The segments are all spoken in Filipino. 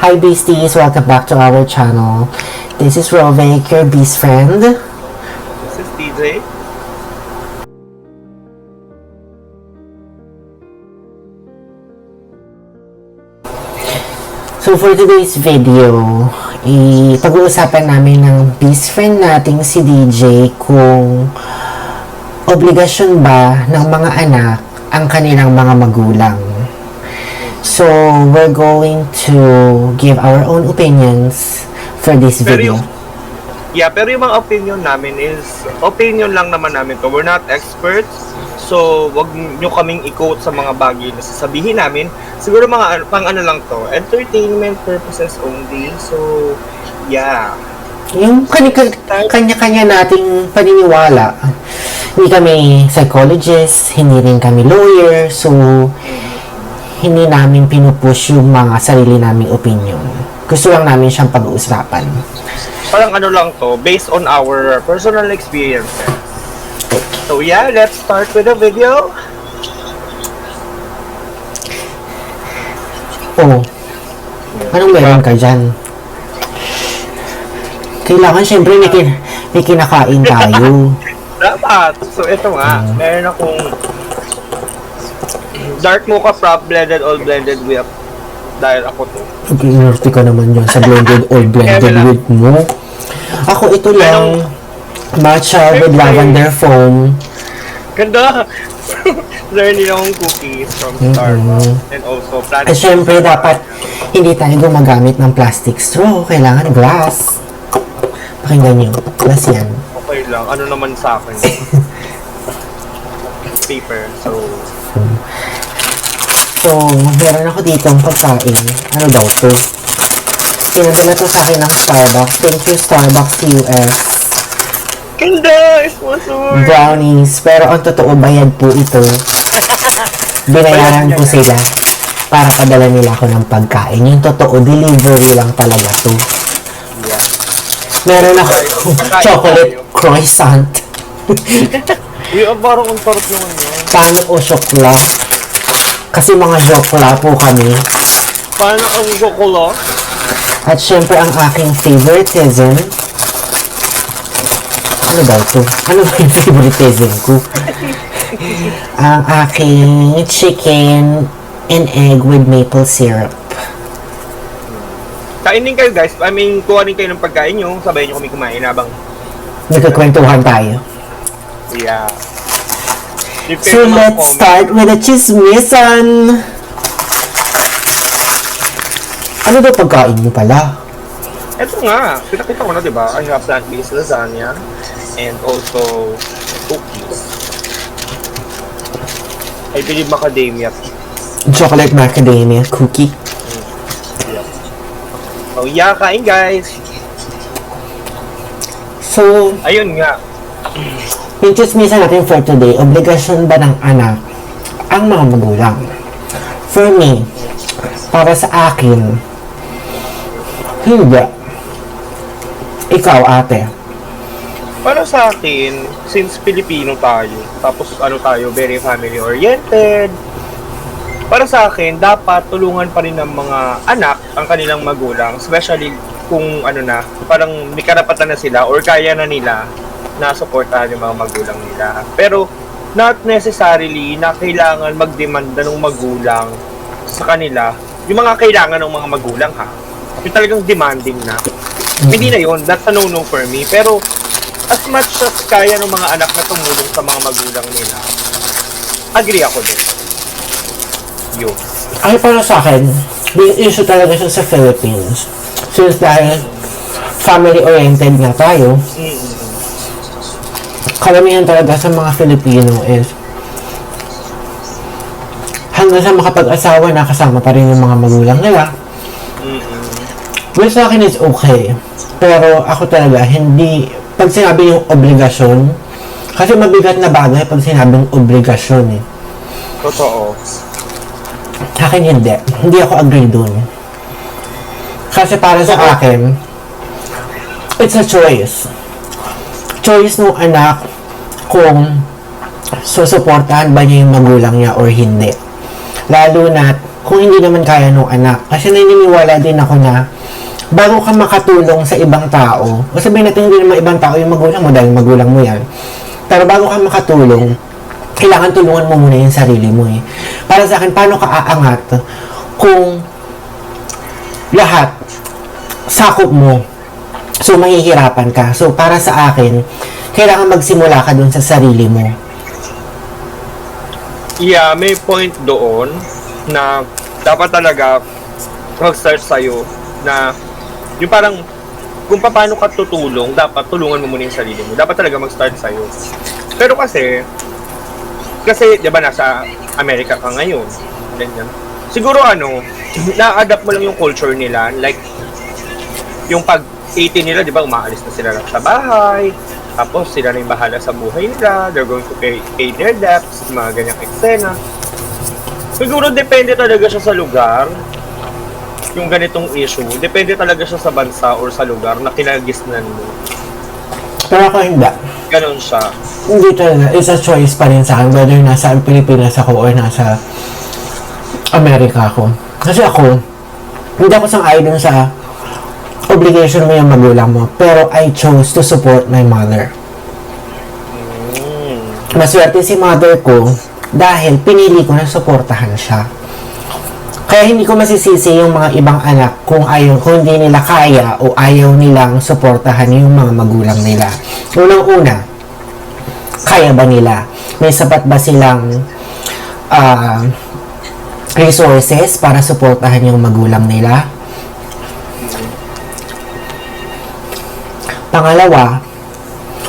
Hi Beasties, welcome back to our channel. This is Rovek, your Beast friend. This is DJ. So for today's video, pag-uusapan namin ng Beast friend nating si DJ kung obligasyon ba ng mga anak ang kanilang mga magulang. So, we're going to give our own opinions for this video. Pero yung mga opinion namin is, opinion lang naman namin to. We're not experts. So, wag nyo kaming i-quote sa mga bagay na sasabihin namin. Siguro mga pang ano lang to, entertainment purposes only. So, yeah. Yung kanya-kanya nating paniniwala. Hindi kami psychologist, hindi rin kami lawyer, so hindi namin pinupush yung mga sarili naming opinion. Gusto lang namin siyang pag-uusapan. Parang ano lang to, based on our personal experiences. So yeah, let's start with the video. Oh, anong meron ka dyan? Kailangan syempre may kinakain tayo. Dapat. So ito nga, meron akong dark mocha frap blended all blended with dahil ako to. Inorti ka naman dyan sa blended all blended with mo. Ako ito lang, matcha with lavender foam. Ganda! Learn din akong cookies from Starbucks and also planet. At syempre dapat hindi tayo gumagamit ng plastic straw. Kailangan glass. Pakinggan nyo, glass yan. Okay lang, ano naman sa akin? Paper, So, meron ako dito ang pagkain. Ano daw to? Pinadala to sa akin ng Starbucks. Thank you, Starbucks US. Ganda! Sponsor! Brownies. Pero ang totoo, bayad po ito. Binayaran ko sila para padala nila ako ng pagkain. Yung totoo, delivery lang talaga to. Yeah. Meron ako chocolate croissant. Uy, parang ang sarap naman yun. Paano o syokla? Kasi mga syokla po kami. Paano ang chocolate? At syempre ang aking favoritism. Ano daw to? Ano ba yung favoritism ko? Ang aking chicken and egg with maple syrup. Kainin kayo guys. I mean, kuhanin kayo ng pagkain nyo. Sabay nyo kami kumain habang Nagkakwentuhan tayo. yeah. So let's start with the chismisan. Ano ba pagkain mo pala? Ito nga, pinakita ko na, diba? I have plant-based lasagna and also cookies. I believe macadamia. Chocolate macadamia cookie. Oh yeah, kain guys! So, Ayun nga. yung chismisan natin for today, obligasyon ba ng anak ang mga magulang? For me, para sa akin, hindi. Ikaw, ate. Para sa akin, since Pilipino tayo, tapos ano tayo, very family-oriented, para sa akin, dapat tulungan pa rin ng mga anak ang kanilang magulang, especially kung ano na, parang may karapatan na sila or kaya na nila na suportahan yung mga magulang nila. Pero, not necessarily na kailangan magdemanda ng magulang sa kanila, yung mga kailangan ng mga magulang ha. Yung talagang demanding na. Hindi na yun, that's a no-no for me. Pero, as much as kaya ng mga anak na tumulong sa mga magulang nila, agree ako din. Yun. Ay, para sa akin, big issue talaga siya sa Philippines. Since dahil family-oriented nga tayo, karamihan talaga sa mga Filipino is hanggang sa makapag-asawa na kasama pa rin yung mga magulang nila. Well, sa akin is okay. Pero ako talaga, hindi, pag sinabi yung obligasyon, kasi mabigat na bagay pag sinabing obligasyon eh. Totoo. Sa akin hindi. Hindi ako agree dun. Kasi para sa akin, it's a choice. Choice ng anak kung susuportahan ba niya yung magulang niya or hindi. Lalo na kung hindi naman kaya nung anak. Kasi naniniwala din ako na bago ka makatulong sa ibang tao, o sabihin natin hindi naman ibang tao yung magulang mo dahil magulang mo yan. Pero bago ka makatulong, kailangan tulungan mo muna yung sarili mo eh. Para sa akin, paano ka aangat kung lahat sakop mo, so mahihirapan ka. So para sa akin, kailangan magsimula ka dun sa sarili mo. Yeah, may point doon na dapat talaga mag-start sa'yo na yung parang kung paano ka tutulong, dapat tulungan mo muna yung sarili mo. Dapat talaga mag-start sa'yo. Pero kasi, di ba nasa Amerika ka ngayon, ganyan. Siguro na-adapt mo lang yung culture nila, like, yung pag 18 nila, di ba, umaalis na sila lang sa bahay, tapos sila na yung bahala sa buhay nila, they're going to pay their debts, mga ganyang eksena. Siguro depende talaga siya sa lugar, yung ganitong issue, depende talaga siya sa bansa or sa lugar na kinagisnan mo. Pero ako hindi. Ganon siya. Hindi talaga. It's a choice pa rin sa akin whether nasa Pilipinas ako or nasa Amerika ako. Kasi ako, hindi ako sang-ayon sa obligation mo yung magulang mo. Pero I chose to support my mother. Maswerte si mother ko dahil pinili ko na suportahan siya. Kaya hindi ko masisisi yung mga ibang anak kung hindi nila kaya o ayaw nilang suportahan yung mga magulang nila. Unang-una, kaya ba nila? May sapat ba silang resources para suportahan yung magulang nila? Pangalawa,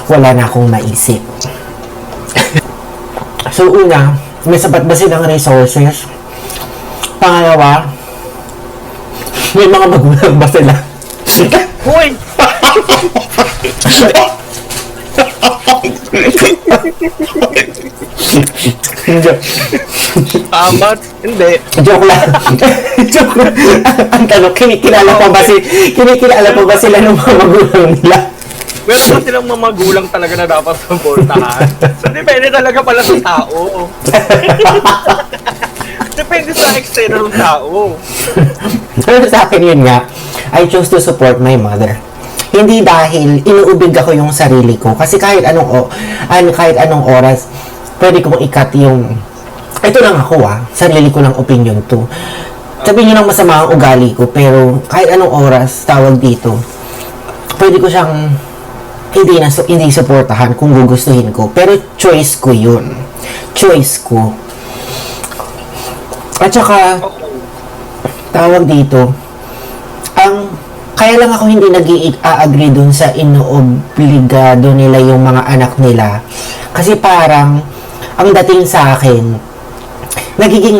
wala na akong maisip. So una, may sapat ba silang resources? Pangalawa, may mga magulang ba sila? Hoy! Amat? Hindi. Joke lang. Joke lang. Ang tanong, kinikilala pa ba sila ng mga magulang nila? Meron ba silang mga magulang talaga na dapat supportahan? So, depende talaga pala sa tao. Depende sa eksena ng tao. Pero sa akin yun nga, I chose to support my mother. Hindi dahil inuubig ako yung sarili ko. Kasi kahit anong oras, pwede kong ikat yung... Ito lang ako sarili ko lang opinion to. Sabihin nyo lang masama ang ugali ko, pero kahit anong oras, tawag dito, pwede ko siyang hindi supportahan kung gugustuhin ko. Pero choice ko yun. Choice ko. At saka, tawag dito, kaya lang ako hindi nag-i-agree dun sa inoobligado nila yung mga anak nila. Kasi parang, ang dating sa akin, nagiging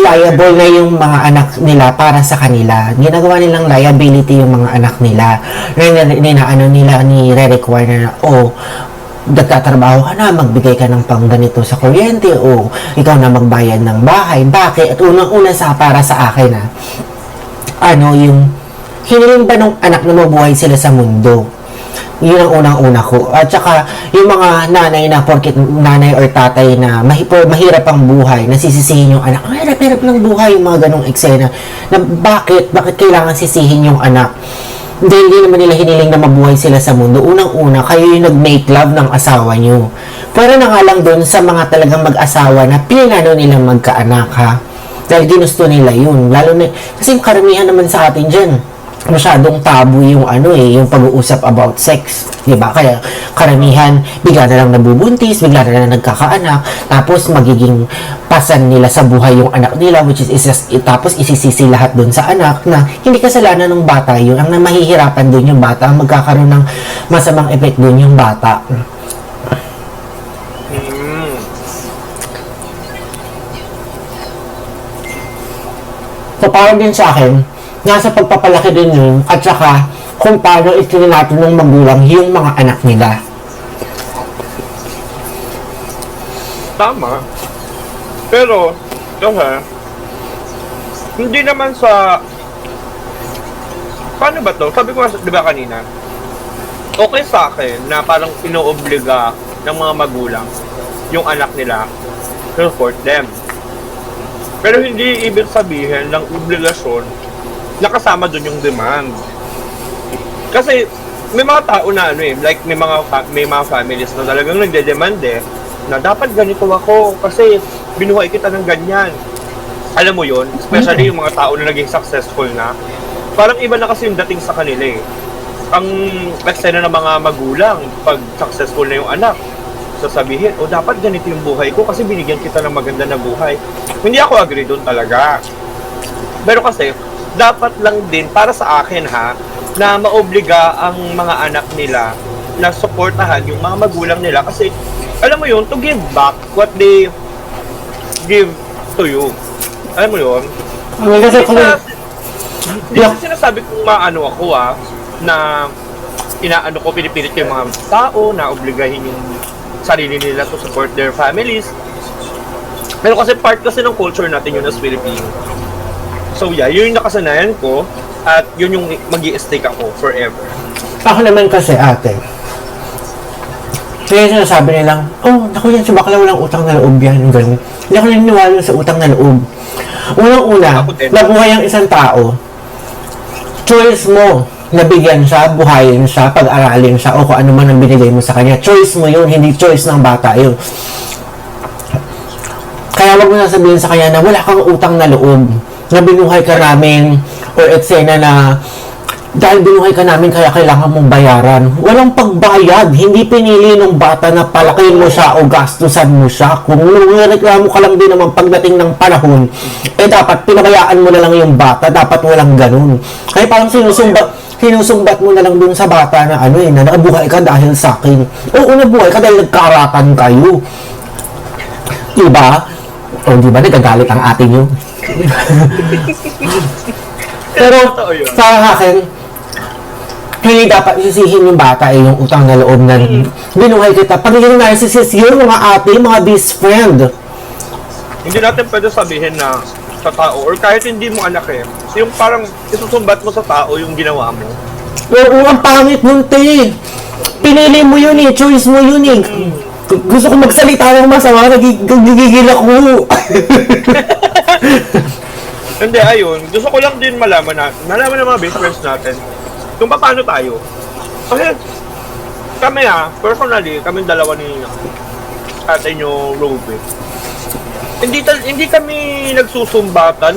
liable na yung mga anak nila para sa kanila. Ginagawa nilang liability yung mga anak nila. Nire-require na, nagtatrabaho ka na, magbigay ka ng pang ganito sa kuryente, o ikaw na magbayad ng bahay. Bakit? At unang-una para sa akin yung hiniling ba nung anak na mabuhay sila sa mundo? Yun ang unang-una ko. At saka, yung mga nanay na, porkit nanay or tatay na mahirap ang buhay, nasisisihin yung anak, hirap-hirap ng buhay, yung mga ganong eksena, na bakit kailangan sisihin yung anak? Dahil hindi naman nila hiniling na mabuhay sila sa mundo. Unang-una, kayo yung nag-make love ng asawa nyo. Pero na nga lang dun sa mga talagang mag-asawa na pinano nilang magkaanak, ha? Dahil ginusto nila yun. Lalo na, kasi yung karamihan naman sa atin dyan, masyadong tabu yung yung pag-uusap about sex, 'di ba? Kaya karamihan bigla na lang nabubuntis, bigla na lang nagkakaanak, tapos magiging pasan nila sa buhay yung anak nila, which is tapos isisisi lahat doon sa anak na hindi kasalanan ng bata yun. Ang mahihirapan doon yung bata, ang magkakaroon ng masamang effect doon yung bata. So parang din sa akin, nasa pagpapalaki din yun, at saka kung paano itininatin ng magulang yung mga anak nila. Tama. Pero, hindi naman sa... Paano ba to? Sabi ko, di ba kanina, okay sa akin na parang inoobliga ng mga magulang yung anak nila to support them. Pero hindi ibig sabihin ng obligasyon na kasama dun yung demand. Kasi may mga tao na like may mga families na talagang nagde-demand na dapat ganito ako kasi binuhay kita ng ganyan. Alam mo yon, especially yung mga tao na naging successful na, parang iba na kasi yung dating sa kanila eh. Ang eksena ng mga magulang, pag successful na yung anak, sasabihin, dapat ganito yung buhay ko kasi binigyan kita ng maganda na buhay. Hindi ako agree doon talaga. Pero kasi, dapat lang din para sa akin na maobliga ang mga anak nila na suportahan yung mga magulang nila kasi, alam mo yun, to give back what they give to you. Alam mo yun? Kasi kung... Hindi kasi sinasabi kong maano ako na inaano ko, pinipilit ko yung mga tao na obligahin yung sarili nila to support their families. Pero kasi part kasi ng culture natin yun as Filipino. So yeah, yun yung nakasanayan ko at yun yung mag-i-stick ako forever. Ako naman kasi ate, kaya sinasabi nilang, naku yan, si bakla walang utang na loob yan, yung ganun. Hindi ako naniniwala sa utang na loob. Unang-una, nabuhay ang isang tao, choice mo, nabigyan siya, buhayin siya, pag-aralin siya, o kung ano man ang binigay mo sa kanya. Choice mo yun, hindi choice ng bata yun. Kaya wag mo na sabihin sa kanya na wala kang utang na loob, na binuhay ka namin, or eksena na dahil binuhay ka namin kaya kailangan mong bayaran. Walang pagbayad. Hindi pinili ng bata na palakihin mo siya o gastusan mo siya. Kung reklamo ka lang din naman pagdating ng panahon, dapat pinabayaan mo na lang yung bata. Dapat walang ganun. Kaya parang sinusumbat mo na lang dun sa bata na na nabuhay ka dahil sa akin. Oo, nabuhay ka dahil nagkaratan kayo. Diba? O diba, nagagalit ang ate nyo? Pero sa akin, hindi dapat isisihin yung bata yung utang na loob na binuhay kita. Pag yung narcissist yun, mga ate, mga best friend. Hindi natin pwede sabihin na sa tao, or kahit hindi mo anak yung parang isusumbat mo sa tao yung ginawa mo. Oo, ang pangit nun, te. Pinili mo yun eh, choice mo yun eh. Gusto ko magsalita ng masama, nagigigil ako. Hindi, ayun. Gusto ko lang din malaman ng mga best friends natin kung paano tayo. Kasi kami personally, kami dalawa ni ate nyo, Ruby. Hindi kami nagsusumbatan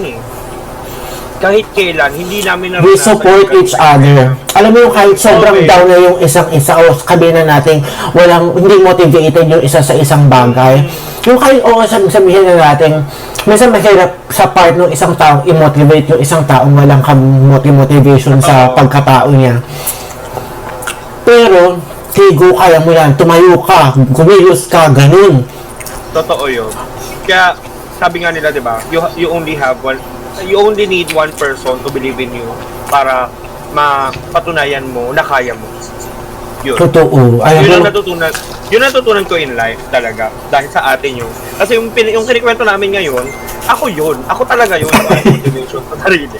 kahit kailan, hindi namin We support each other. Alam mo yung kahit sobrang down na yung isang isa o sabihin na natin hindi motivated yung isa sa isang bagay. Yung kahit sabihin na natin, minsan mahirap sa part ng isang taong i-motivate yung isang taong walang motivation sa pagkatao niya. Pero, tigo, kaya mo yan. Tumayo ka, kumilos ka, ganun. Totoo yun. Kaya, sabi nga nila, di ba, you only need one person to believe in you para mapatunayan mo na kaya mo. Yun. Totoo. Yun ang natutunan ko in life talaga dahil sa atin yun. Kasi yung kinikwento namin ngayon, ako yun. Ako talaga yun. Motivation sa sarili.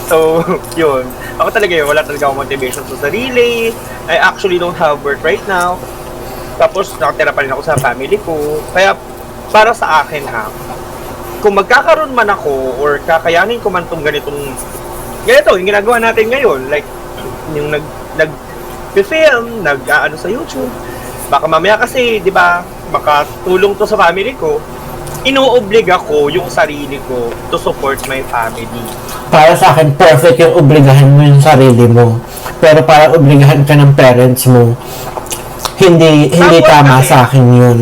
So, yun. Ako talaga yun. Wala talaga akong motivation sa sarili. I actually don't have work right now. Tapos, nakatira pa rin ako sa family ko. Kaya, para sa akin kung magkakaroon man ako or kakayanin ko man itong ganito, yung ginagawa natin ngayon, like, yung nag-film, nag-ano sa YouTube, baka mamaya kasi, di ba, makatulong to sa family ko, inuobliga ko yung sarili ko to support my family. Para sa akin, perfect yung obligahan mo yung sarili mo. Pero para obligahan ka ng parents mo, hindi tama sa akin yun.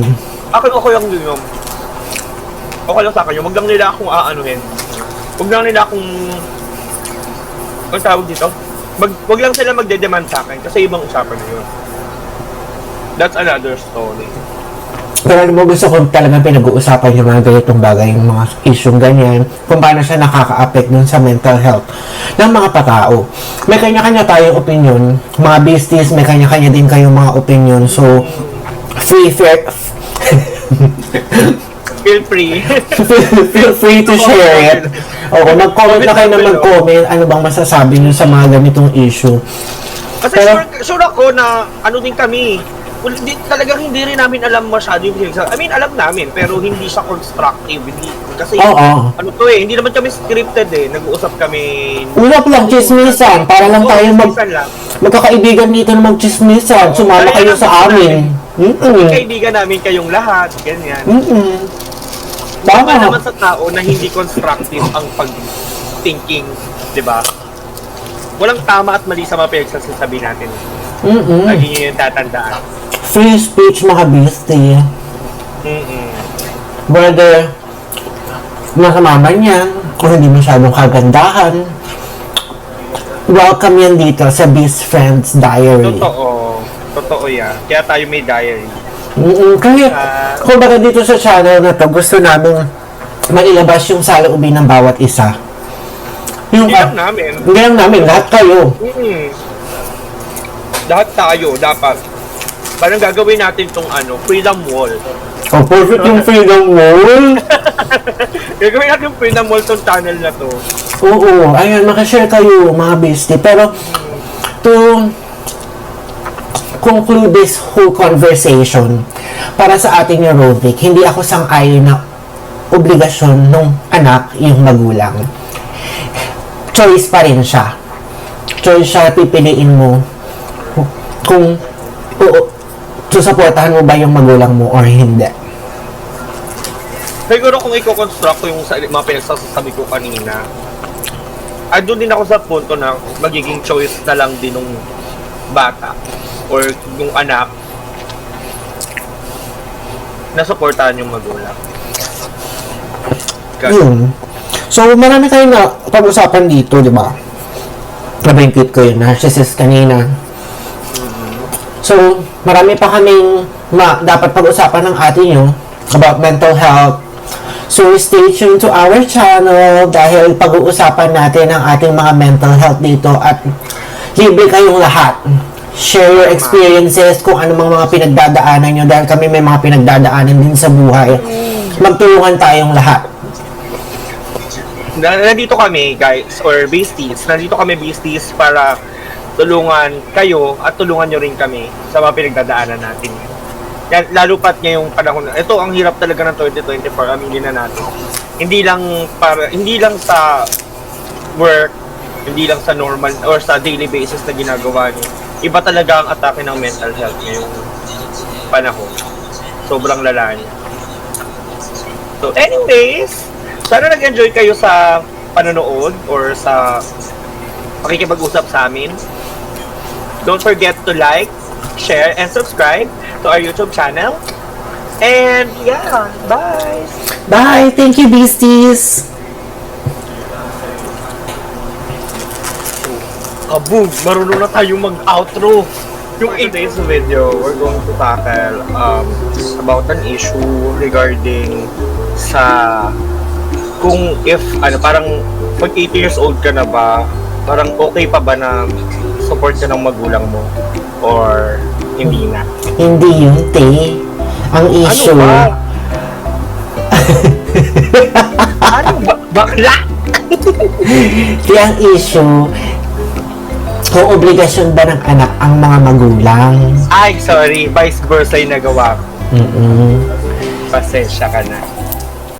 Ako yung yun. Okay lang sa akin yun. Huwag lang nila akong aanuhin. Huwag lang nila akong... Ang tawag dito? Huwag lang sila magde-demand sa akin kasi ibang usapan na yun. That's another story. Pero alam mo, gusto ko talaga pinag-uusapan yung mga ganitong bagay, yung mga isyong ganyan, kung paano siya nakaka-affect dun sa mental health ng mga patao. May kanya-kanya tayong opinion. Mga besties, may kanya-kanya din kayong mga opinion. So, Feel free. Feel free to share it. Oo, mag-comment na kayo na mag-comment. Ano bang masasabi nyo sa mga ganitong issue? Kasi sure ako na ano din kami. talagang hindi rin namin alam masyado yung pinagsasabi. I mean, alam namin, pero hindi siya constructive. Hindi, kasi, Oo. ano to eh, hindi naman kami scripted eh. Nag-uusap kami. Ulap lang, chismisan. Para lang tayo chismisan lang. magkakaibigan dito na magchismisan. Sumama Talaga kayo lang sa amin. Kaibigan namin kayong lahat, ganyan. Tama. Tama naman sa tao na hindi constructive ang pag-thinking, di ba? Walang tama at mali sa mga pinagsasabi natin. Lagi nyo yung tatandaan. Free speech, mga bestie. Whether masama man yan, kung hindi masyadong kagandahan, welcome yan dito sa Best Friends Diary. Totoo yan. Kaya tayo may diary. Kasi, kumbaga dito sa channel na to, gusto namin mailabas yung saloobin ng bawat isa. Yung, Hindi lang namin, lahat kayo. Lahat tayo, dapat. Parang gagawin natin tong freedom wall. Oh, perfect yung freedom wall. Gagawin natin yung freedom wall tong channel na to. Oo, ayun, makashare kayo mga bestie. Pero, to conclude this whole conversation, para sa ating neurotic, hindi ako sang-ayon na obligasyon ng anak yung magulang. Choice pa rin siya. Choice siya, pipiliin mo kung susuportahan mo ba yung magulang mo or hindi. Siguro kung i-construct ko yung mga pinagsasabi ko kanina, doon din ako sa punto na magiging choice na lang din ng bata or yung anak na suportahan yung magulang. Yun. So, marami tayong na pag-usapan dito, di ba? Nabanggit ko yun, narcissist kanina. So, marami pa kaming dapat pag-usapan ng atin nyo about mental health. So, stay tuned to our channel dahil pag-uusapan natin ang ating mga mental health dito at libre kayong lahat. Share your experiences kung ano mga pinagdadaanan nyo dahil kami may mga pinagdadaanan din sa buhay. Magtulungan tayong lahat. Nandito kami, guys, or besties. Nandito kami, besties, para tulungan kayo at tulungan nyo rin kami sa mga pinagdadaanan natin. Lalo pat ngayong panahon na, ito ang hirap talaga ng 2024, aminin na natin. Hindi lang sa work, hindi lang sa normal or sa daily basis na ginagawa niyo. Iba talaga ang atake ng mental health ngayong panahon. Sobrang lala niya. So anyways, sana nag-enjoy kayo sa panonood or sa pakikipag-usap sa amin. Don't forget to like, share, and subscribe to our YouTube channel. And yeah, bye! Bye! Thank you, besties! Kaboom! Marunong na tayong mag-outro! Yung today's video, we're going to tackle about an issue regarding sa kung if parang pag 80 years old ka na ba, parang okay pa ba na support ka ng magulang mo or hindi na? Hindi yun, te. Ang issue. Ano ba? Ano ba? Bakla? Kaya ang issue, kung obligasyon ba ng anak ang mga magulang? Ay, sorry. Vice versa yung nagawa ko. Mm-mm. Pasensya ka na.